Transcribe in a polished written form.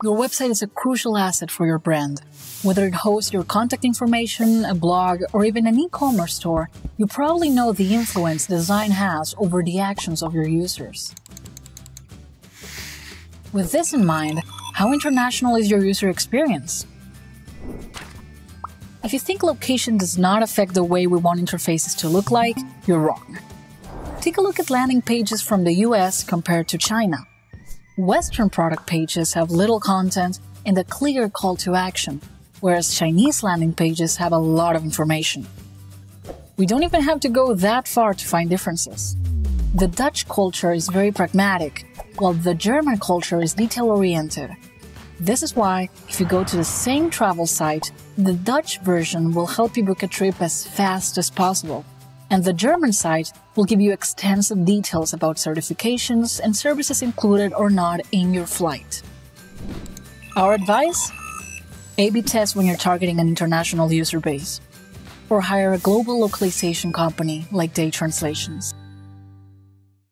Your website is a crucial asset for your brand. Whether it hosts your contact information, a blog, or even an e-commerce store, you probably know the influence design has over the actions of your users. With this in mind, how international is your user experience? If you think location does not affect the way we want interfaces to look like, you're wrong. Take a look at landing pages from the US compared to China. Western product pages have little content and a clear call to action, whereas Chinese landing pages have a lot of information. We don't even have to go that far to find differences. The Dutch culture is very pragmatic, while the German culture is detail-oriented. This is why, if you go to the same travel site, the Dutch version will help you book a trip as fast as possible, and the German site will give you extensive details about certifications and services included or not in your flight. Our advice? A/B test when you're targeting an international user base, or hire a global localization company like Day Translations.